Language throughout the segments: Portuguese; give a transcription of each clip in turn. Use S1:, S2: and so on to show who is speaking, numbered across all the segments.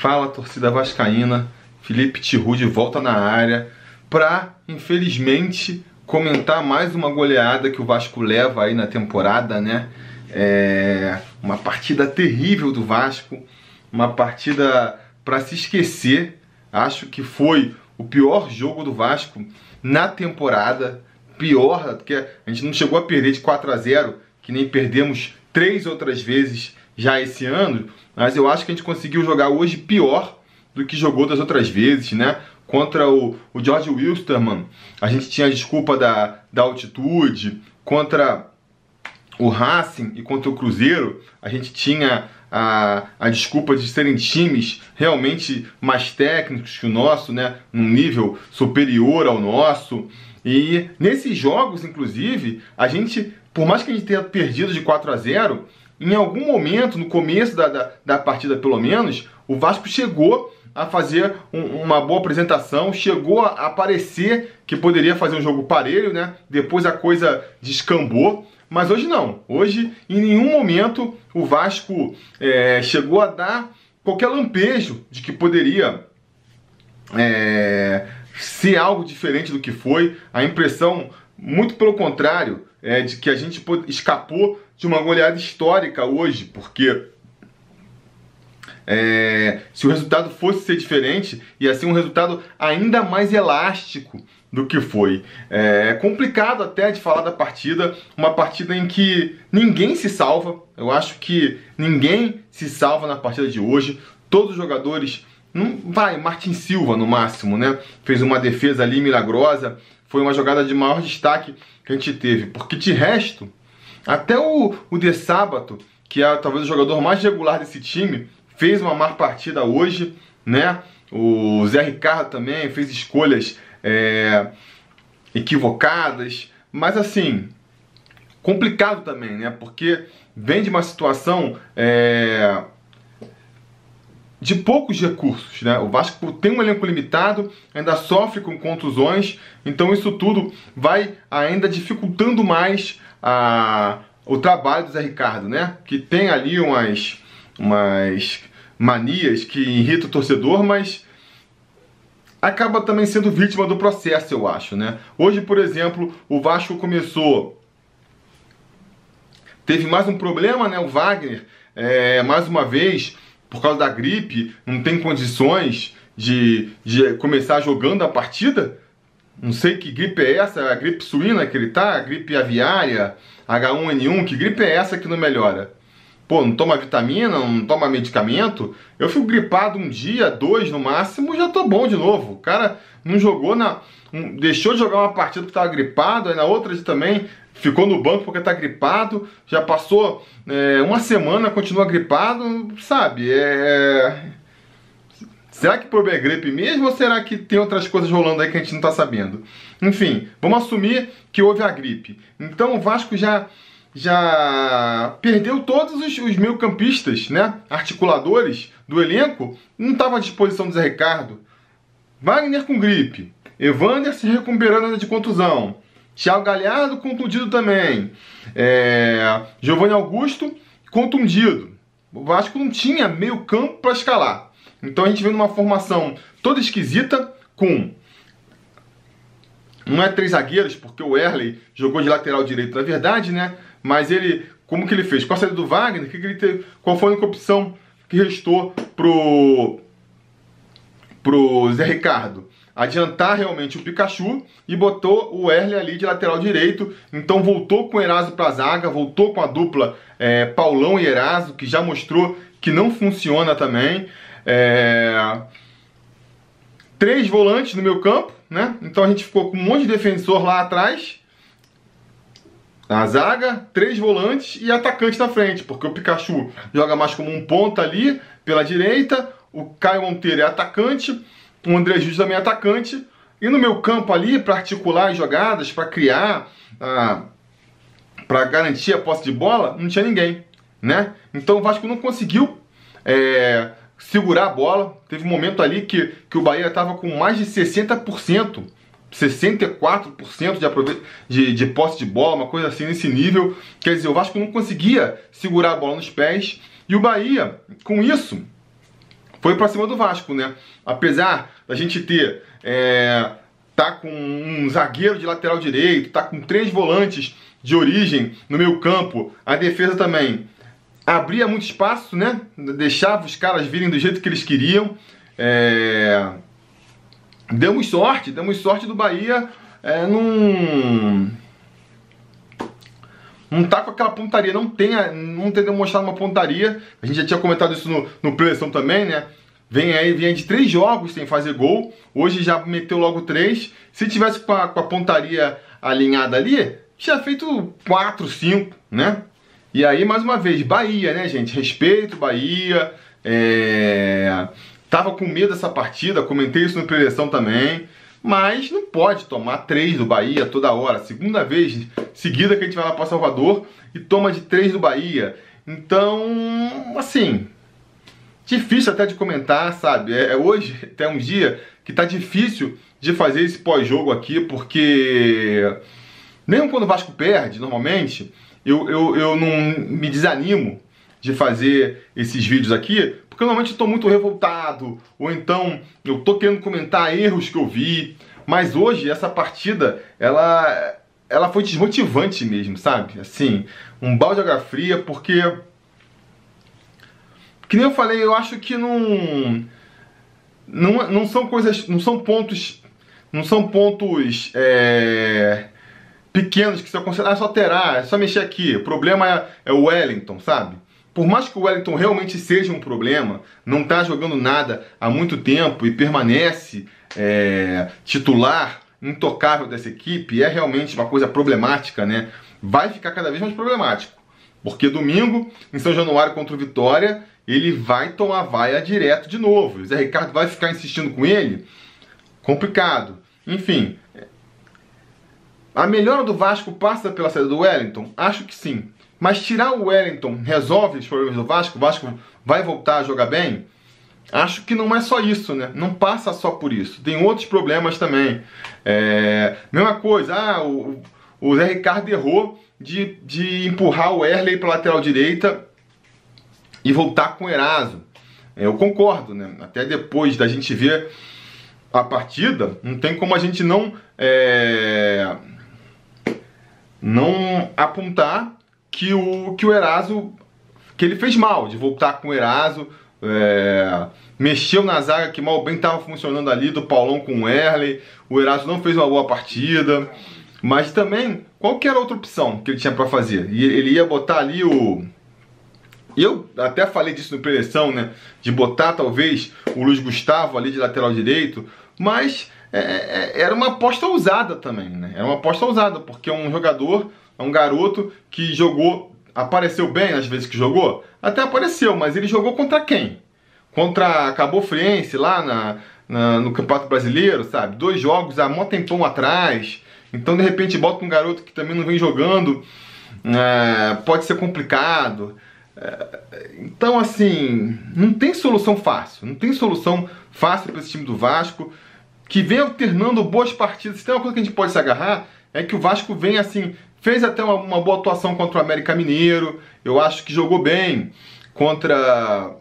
S1: Fala, torcida vascaína, Felipe Tiru de volta na área para, infelizmente, comentar mais uma goleada que o Vasco leva aí na temporada, né? Uma partida terrível do Vasco, uma partida para se esquecer. Acho que foi o pior jogo do Vasco na temporada, pior, porque a gente não chegou a perder de 4-0, que nem perdemos 3 outras vezes já esse ano, mas eu acho que a gente conseguiu jogar hoje pior do que jogou das outras vezes, né? Contra o George Wilstermann, a gente tinha a desculpa da altitude. Contra o Racing e contra o Cruzeiro, a gente tinha a desculpa de serem times realmente mais técnicos que o nosso, né? Num nível superior ao nosso. E nesses jogos, inclusive, a gente, por mais que a gente tenha perdido de 4-0, em algum momento, no começo da partida pelo menos, o Vasco chegou a fazer uma boa apresentação, chegou a parecer que poderia fazer um jogo parelho, né? Depois a coisa descambou, mas hoje não. Hoje, em nenhum momento, o Vasco chegou a dar qualquer lampejo de que poderia ser algo diferente do que foi. A impressão, muito pelo contrário, de que a gente escapou de uma goleada histórica hoje, porque se o resultado fosse ser diferente, ia ser um resultado ainda mais elástico do que foi. É complicado até de falar da partida, uma partida em que ninguém se salva. Eu acho que ninguém se salva na partida de hoje. Todos os jogadores, Martin Silva no máximo, né? Fez uma defesa ali milagrosa, foi uma jogada de maior destaque que a gente teve, porque de resto, até o De Sábato, que é talvez o jogador mais regular desse time, fez uma má partida hoje, né? O Zé Ricardo também fez escolhas equivocadas, mas assim, complicado também, né? Porque vem de uma situação de poucos recursos, né? O Vasco tem um elenco limitado, ainda sofre com contusões, então isso tudo vai ainda dificultando mais o trabalho do Zé Ricardo, né? Que tem ali umas manias que irritam o torcedor, mas acaba também sendo vítima do processo, eu acho, né? Hoje, por exemplo, o Vasco teve mais um problema, né? O Wagner, mais uma vez, por causa da gripe, não tem condições de começar jogando a partida. Não sei que gripe é essa, a gripe suína que ele tá, a gripe aviária, H1N1, que gripe é essa que não melhora? Pô, não toma vitamina, não toma medicamento? Eu fico gripado um dia, 2 no máximo, já tô bom de novo. O cara não jogou deixou de jogar uma partida porque tava gripado, aí na outra também ficou no banco porque tá gripado, já passou uma semana, continua gripado, sabe? Será que o problema é gripe mesmo ou será que tem outras coisas rolando aí que a gente não tá sabendo? Enfim, vamos assumir que houve a gripe. Então o Vasco já perdeu todos os meio-campistas, né? Articuladores do elenco, não estava à disposição do Zé Ricardo. Wagner com gripe, Evander se recuperando de contusão, Thiago Galhardo contundido também, Giovanni Augusto contundido. O Vasco não tinha meio-campo para escalar. Então a gente vem numa formação toda esquisita, não é 3 zagueiros, porque o Erley jogou de lateral direito, na verdade, né? Mas como que ele fez? Com a saída do Wagner, qual foi a única opção que restou pro Zé Ricardo? Adiantar realmente o Pikachu e botou o Erley ali de lateral direito. Então voltou com o Eraso para a zaga, voltou com a dupla Paulão e Eraso, que já mostrou que não funciona também. 3 volantes no meio campo, né? Então a gente ficou com um monte de defensor lá atrás, na zaga, 3 volantes e atacante na frente, porque o Pikachu joga mais como um ponta ali pela direita, o Caio Monteiro é atacante, o André Júlio também é atacante, e no meio campo ali, para articular as jogadas, para criar, para garantir a posse de bola, não tinha ninguém, né? Então o Vasco não conseguiu segurar a bola. Teve um momento ali que o Bahia estava com mais de 60%, 64% de posse de bola, uma coisa assim nesse nível. Quer dizer, o Vasco não conseguia segurar a bola nos pés. E o Bahia, com isso, foi pra cima do Vasco, né? Apesar da gente ter, tá com um zagueiro de lateral direito, tá com 3 volantes de origem no meio campo, a defesa também abria muito espaço, né? Deixava os caras virem do jeito que eles queriam. Demos sorte do Bahia não tá com aquela pontaria, não tem demonstrado uma pontaria. A gente já tinha comentado isso no preleção também, né? Vem de 3 jogos sem fazer gol. Hoje já meteu logo 3. Se tivesse com a pontaria alinhada ali, tinha feito 4, 5, né? E aí, mais uma vez, Bahia, né, gente? Respeito, Bahia. Tava com medo dessa partida, comentei isso no preleção também. Mas não pode tomar 3 do Bahia toda hora. Segunda vez seguida que a gente vai lá para Salvador e toma de 3 do Bahia. Então, assim, difícil até de comentar, sabe? Hoje, até um dia que tá difícil de fazer esse pós-jogo aqui, porque mesmo quando o Vasco perde, normalmente, eu não me desanimo de fazer esses vídeos aqui, porque normalmente eu estou muito revoltado, ou então eu estou querendo comentar erros que eu vi, mas hoje essa partida, ela foi desmotivante mesmo, sabe? Assim, um balde de água fria, porque, que nem eu falei, eu acho que não são coisas, não são pontos pequenos que você considera, só terá, é só mexer aqui. O problema é o Wellington, sabe? Por mais que o Wellington realmente seja um problema, não está jogando nada há muito tempo e permanece titular, intocável dessa equipe, é realmente uma coisa problemática, né? Vai ficar cada vez mais problemático. Porque domingo, em São Januário contra o Vitória, ele vai tomar vaia direto de novo. O Zé Ricardo vai ficar insistindo com ele? Complicado. Enfim, a melhora do Vasco passa pela saída do Wellington? Acho que sim. Mas tirar o Wellington resolve os problemas do Vasco? O Vasco vai voltar a jogar bem? Acho que não é só isso, né? Não passa só por isso. Tem outros problemas também. Mesma coisa, o Zé Ricardo errou de empurrar o Wesley para a lateral direita e voltar com o Eraso. Eu concordo, né? Até depois da gente ver a partida, não tem como a gente não apontar que o Eraso, que ele fez mal de voltar com o Eraso, mexeu na zaga que mal bem estava funcionando ali, do Paulão com o Wesley. O Eraso não fez uma boa partida, mas também qualquer outra opção que ele tinha para fazer, e ele ia botar ali eu até falei disso no preleção, né, de botar talvez o Luiz Gustavo ali de lateral direito, mas era uma aposta ousada também, né? Era uma aposta ousada, porque é um jogador, é um garoto que jogou, apareceu bem nas vezes que jogou, até apareceu, mas ele jogou contra quem? Contra a Cabo Friense lá no Campeonato Brasileiro, sabe? 2 jogos há mó tempão atrás. Então de repente bota um garoto que também não vem jogando, pode ser complicado. Então assim, não tem solução fácil. Não tem solução fácil para esse time do Vasco, que vem alternando boas partidas. Se tem uma coisa que a gente pode se agarrar, é que o Vasco vem assim, fez até uma boa atuação contra o América Mineiro. Eu acho que jogou bem contra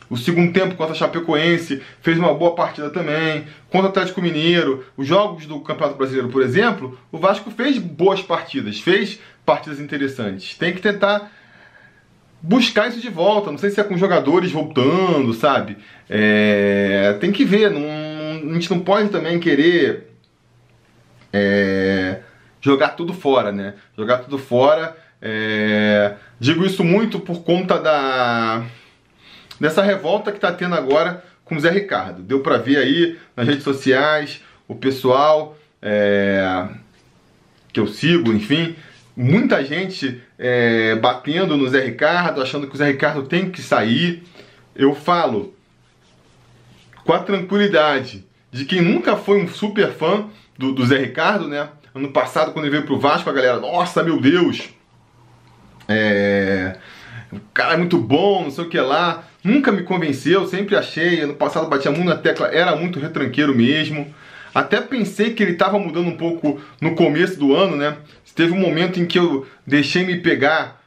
S1: o segundo tempo, contra a Chapecoense, fez uma boa partida também. Contra o Atlético Mineiro, os jogos do Campeonato Brasileiro, por exemplo, o Vasco fez boas partidas, fez partidas interessantes. Tem que tentar buscar isso de volta. Não sei se é com jogadores voltando, sabe? Tem que ver. A gente não pode também querer jogar tudo fora, né? Jogar tudo fora. Digo isso muito por conta dessa revolta que tá tendo agora com o Zé Ricardo. Deu pra ver aí nas redes sociais, o pessoal que eu sigo, enfim, muita gente batendo no Zé Ricardo, achando que o Zé Ricardo tem que sair. Eu falo com a tranquilidade de quem nunca foi um super fã do Zé Ricardo, né? Ano passado, quando ele veio pro Vasco, a galera, nossa, meu Deus, o cara é muito bom, não sei o que lá. Nunca me convenceu, sempre achei. Ano passado batia muito na tecla, era muito retranqueiro mesmo. Até pensei que ele estava mudando um pouco no começo do ano, né? Teve um momento em que eu deixei me pegar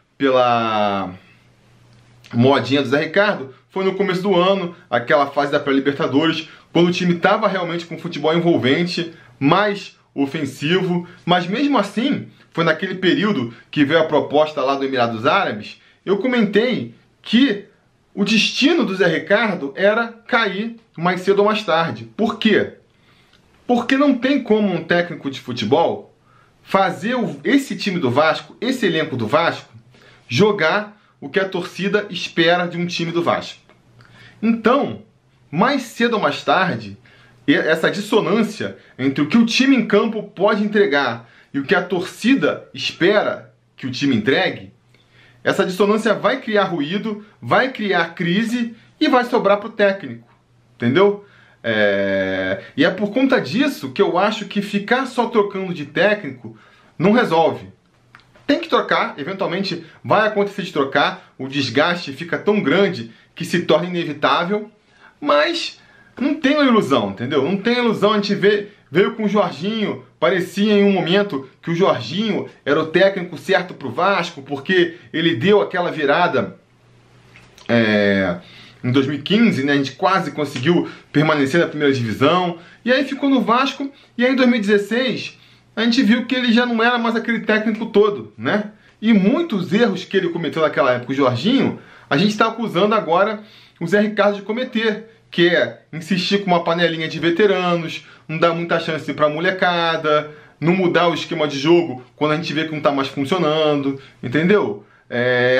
S1: modinha do Zé Ricardo foi no começo do ano, aquela fase da pré-Libertadores, quando o time estava realmente com futebol envolvente, mais ofensivo, mas mesmo assim, foi naquele período que veio a proposta lá do Emirados Árabes, eu comentei que o destino do Zé Ricardo era cair mais cedo ou mais tarde. Por quê? Porque não tem como um técnico de futebol fazer esse time do Vasco, esse elenco do Vasco, jogar o que a torcida espera de um time do Vasco. Então, mais cedo ou mais tarde, essa dissonância entre o que o time em campo pode entregar e o que a torcida espera que o time entregue, essa dissonância vai criar ruído, vai criar crise e vai sobrar para o técnico, entendeu? E é por conta disso que eu acho que ficar só trocando de técnico não resolve. Tem que trocar, eventualmente vai acontecer de trocar, o desgaste fica tão grande que se torna inevitável, mas não tem uma ilusão, entendeu? Não tem ilusão, a gente veio com o Jorginho, parecia em um momento que o Jorginho era o técnico certo para o Vasco, porque ele deu aquela virada em 2015, né? A gente quase conseguiu permanecer na primeira divisão, e aí ficou no Vasco, e aí em 2016 a gente viu que ele já não era mais aquele técnico todo, né? E muitos erros que ele cometeu naquela época, o Jorginho, a gente está acusando agora o Zé Ricardo de cometer, que é insistir com uma panelinha de veteranos, não dar muita chance para a molecada, não mudar o esquema de jogo quando a gente vê que não está mais funcionando, entendeu?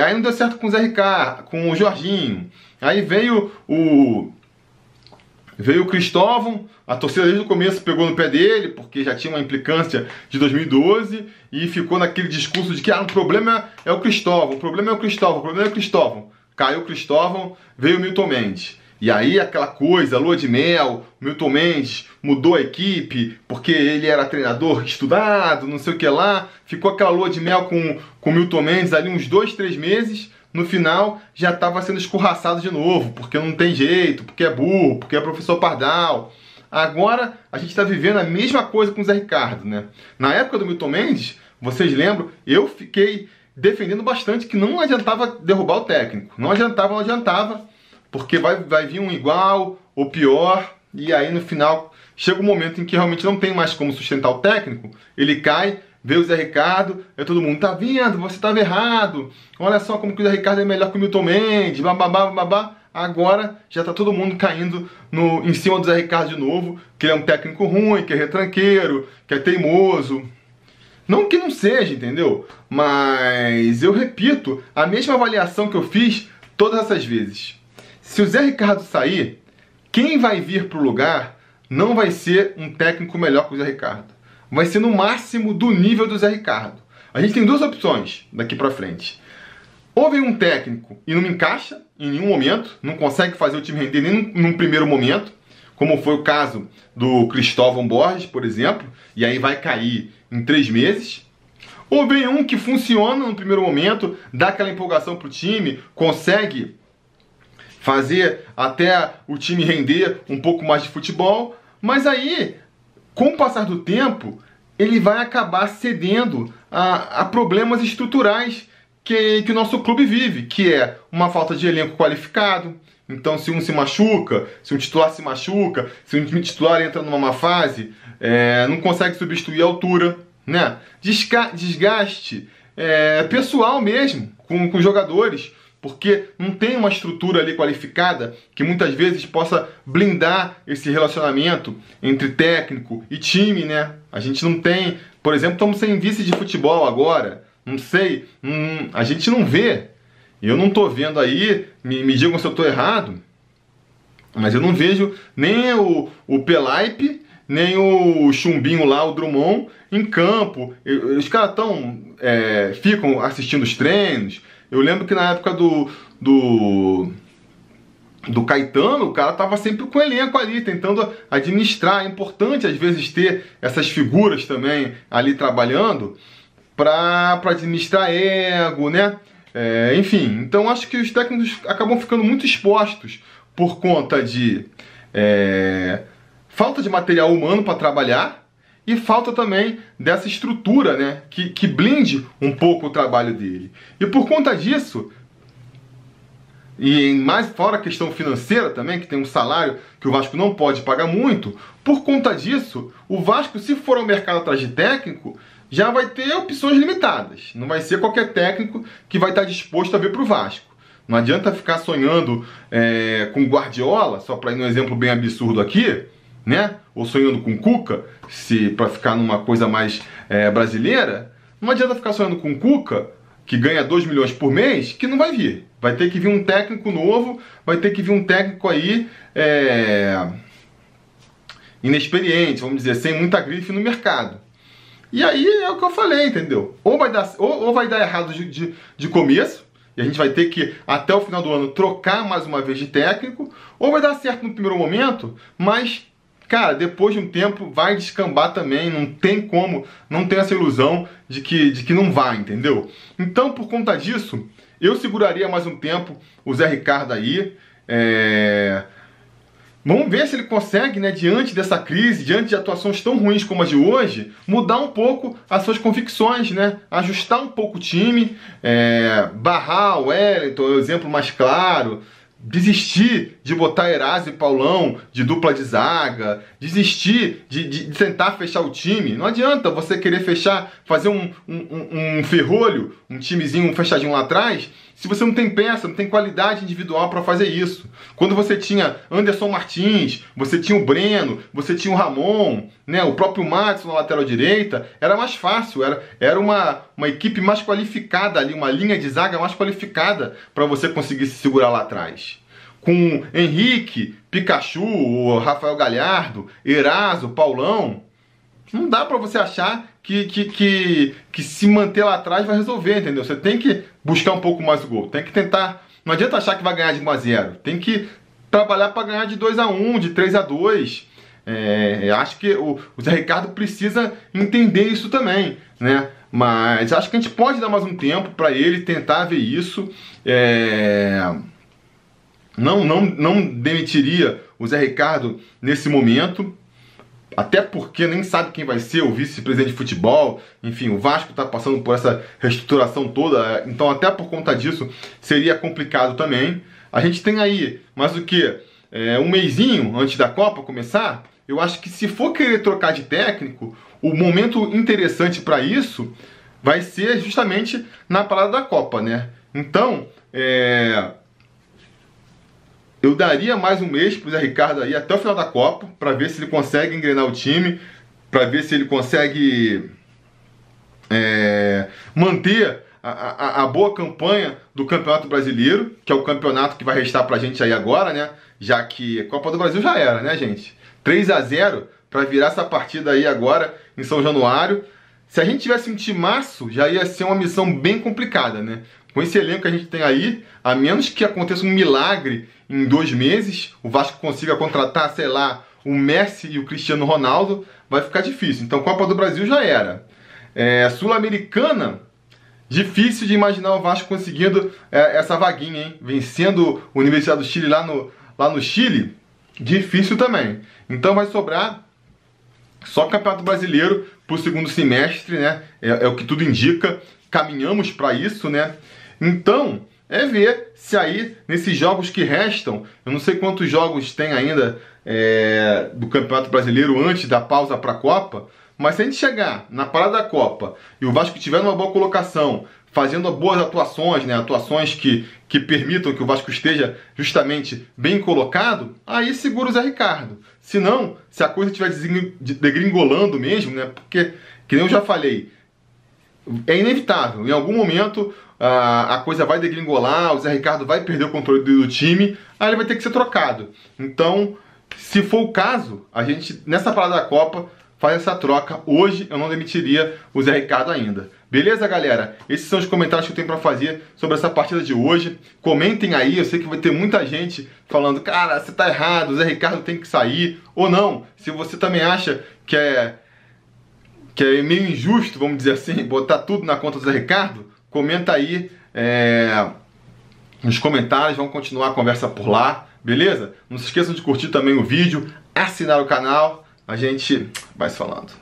S1: Aí não deu certo com o Zé Ricardo, com o Jorginho. Aí veio o Cristóvão, a torcida desde o começo pegou no pé dele, porque já tinha uma implicância de 2012, e ficou naquele discurso de que o problema é o Cristóvão, o problema é o Cristóvão, o problema é o Cristóvão. Caiu o Cristóvão, veio o Milton Mendes. E aí aquela coisa, lua de mel, Milton Mendes mudou a equipe, porque ele era treinador estudado, não sei o que lá. Ficou aquela lua de mel com o Milton Mendes ali uns 2, 3 meses. No final já estava sendo escorraçado de novo, porque não tem jeito, porque é burro, porque é professor Pardal. Agora a gente está vivendo a mesma coisa com o Zé Ricardo, né? Na época do Milton Mendes, vocês lembram, eu fiquei defendendo bastante que não adiantava derrubar o técnico. Não adiantava, porque vai vir um igual ou pior, e aí no final chega um momento em que realmente não tem mais como sustentar o técnico, ele cai, vê o Zé Ricardo, e todo mundo, tá vendo, você estava errado, olha só como que o Zé Ricardo é melhor que o Milton Mendes, babá. Agora já tá todo mundo caindo em cima do Zé Ricardo de novo, que ele é um técnico ruim, que é retranqueiro, que é teimoso. Não que não seja, entendeu? Mas eu repito a mesma avaliação que eu fiz todas essas vezes. Se o Zé Ricardo sair, quem vai vir para o lugar não vai ser um técnico melhor que o Zé Ricardo. Vai ser no máximo do nível do Zé Ricardo. A gente tem duas opções daqui para frente. Ou vem um técnico e não encaixa em nenhum momento, não consegue fazer o time render nem num primeiro momento, como foi o caso do Cristóvão Borges, por exemplo, e aí vai cair em 3 meses. Ou vem um que funciona no primeiro momento, dá aquela empolgação pro time, consegue fazer até o time render um pouco mais de futebol, mas aí, com o passar do tempo, ele vai acabar cedendo a problemas estruturais que o nosso clube vive, que é uma falta de elenco qualificado. Então, se um se machuca, se um titular se machuca, se um titular entra numa má fase, não consegue substituir a altura, né? Desgaste pessoal mesmo com jogadores, porque não tem uma estrutura ali qualificada que muitas vezes possa blindar esse relacionamento entre técnico e time, né? A gente não tem, por exemplo, estamos sem vice de futebol agora, não sei, a gente não vê. Eu não estou vendo aí, me digam se eu estou errado, mas eu não vejo nem o Pelaipe, nem o Chumbinho lá, o Drummond, em campo. Os caras ficam assistindo os treinos. Eu lembro que na época do Caetano, o cara estava sempre com o elenco ali, tentando administrar. É importante, às vezes, ter essas figuras também ali trabalhando para administrar ego, né? Enfim, então acho que os técnicos acabam ficando muito expostos por conta de falta de material humano para trabalhar e falta também dessa estrutura, né, que blinde um pouco o trabalho dele. E por conta disso, e mais fora a questão financeira também, que tem um salário que o Vasco não pode pagar muito. Por conta disso, o Vasco, se for ao mercado atrás de técnico, já vai ter opções limitadas. Não vai ser qualquer técnico que vai estar disposto a vir para o Vasco. Não adianta ficar sonhando com Guardiola, só para ir num exemplo bem absurdo aqui, né? Ou sonhando com Cuca, para ficar numa coisa mais brasileira. Não adianta ficar sonhando com Cuca, que ganha 2 milhões por mês, que não vai vir. Vai ter que vir um técnico novo, vai ter que vir um técnico aí inexperiente, vamos dizer, sem muita grife no mercado. E aí é o que eu falei, entendeu? Ou vai dar errado de começo, e a gente vai ter que, até o final do ano, trocar mais uma vez de técnico, ou vai dar certo no primeiro momento, mas, cara, depois de um tempo vai descambar também, não tem como, não tem essa ilusão de que não vai, entendeu? Então, por conta disso, eu seguraria mais um tempo o Zé Ricardo aí. Vamos ver se ele consegue, né, diante dessa crise, diante de atuações tão ruins como a de hoje, mudar um pouco as suas convicções, né? Ajustar um pouco o time, barrar o Wellington, o exemplo mais claro, desistir de botar Erasmo e Paulão de dupla de zaga, desistir de tentar fechar o time. Não adianta você querer fechar, fazer um ferrolho, um timezinho, um fechadinho lá atrás, se você não tem peça, não tem qualidade individual para fazer isso. Quando você tinha Anderson Martins, você tinha o Breno, você tinha o Ramon, né, o próprio Matos na lateral direita, era mais fácil, era uma equipe mais qualificada ali, uma linha de zaga mais qualificada para você conseguir se segurar lá atrás. Com Henrique, Pikachu, o Rafael Galhardo, Eraso, Paulão, não dá para você achar que se manter lá atrás vai resolver, entendeu? Você tem que buscar um pouco mais o gol, tem que tentar. Não adianta achar que vai ganhar de 1-0, tem que trabalhar para ganhar de 2-1, de 3-2. Acho que o Zé Ricardo precisa entender isso também, né? Mas acho que a gente pode dar mais um tempo para ele tentar ver isso. Não demitiria o Zé Ricardo nesse momento, até porque nem sabe quem vai ser o vice-presidente de futebol. Enfim, o Vasco está passando por essa reestruturação toda, então até por conta disso seria complicado também. A gente tem aí mais o que? Um mesinho antes da Copa começar. Eu acho que se for querer trocar de técnico, o momento interessante para isso vai ser justamente na parada da Copa, né? Então, eu daria mais um mês para o Zé Ricardo aí até o final da Copa, para ver se ele consegue engrenar o time, para ver se ele consegue manter a boa campanha do Campeonato Brasileiro, que é o campeonato que vai restar para a gente aí agora, né? Já que a Copa do Brasil já era, né, gente? 3-0 para virar essa partida aí agora em São Januário. Se a gente tivesse um timaço, já ia ser uma missão bem complicada, né? Com esse elenco que a gente tem aí, a menos que aconteça um milagre em 2 meses, o Vasco consiga contratar, sei lá, o Messi e o Cristiano Ronaldo, vai ficar difícil. Então, Copa do Brasil já era. Sul-Americana, difícil de imaginar o Vasco conseguindo essa vaguinha, hein? Vencendo a Universidade do Chile lá no Chile, difícil também. Então vai sobrar só Campeonato Brasileiro para o segundo semestre, né? É o que tudo indica. Caminhamos para isso, né? Então, ver se aí, nesses jogos que restam, eu não sei quantos jogos tem ainda do Campeonato Brasileiro antes da pausa para a Copa, mas se a gente chegar na parada da Copa e o Vasco tiver uma boa colocação, fazendo boas atuações, né? Atuações que permitam que o Vasco esteja justamente bem colocado, aí segura o Zé Ricardo. Se não, se a coisa estiver degringolando mesmo, né? Porque, que nem eu já falei, é inevitável. Em algum momento a coisa vai degringolar, o Zé Ricardo vai perder o controle do time, aí ele vai ter que ser trocado. Então, se for o caso, a gente, nessa parada da Copa, faz essa troca. Hoje eu não demitiria o Zé Ricardo ainda. Beleza, galera? Esses são os comentários que eu tenho para fazer sobre essa partida de hoje. Comentem aí, eu sei que vai ter muita gente falando, cara, você tá errado, o Zé Ricardo tem que sair. Ou não, se você também acha que é meio injusto, vamos dizer assim, botar tudo na conta do Zé Ricardo, comenta aí nos comentários, vamos continuar a conversa por lá, beleza? Não se esqueçam de curtir também o vídeo, assinar o canal, a gente vai se falando.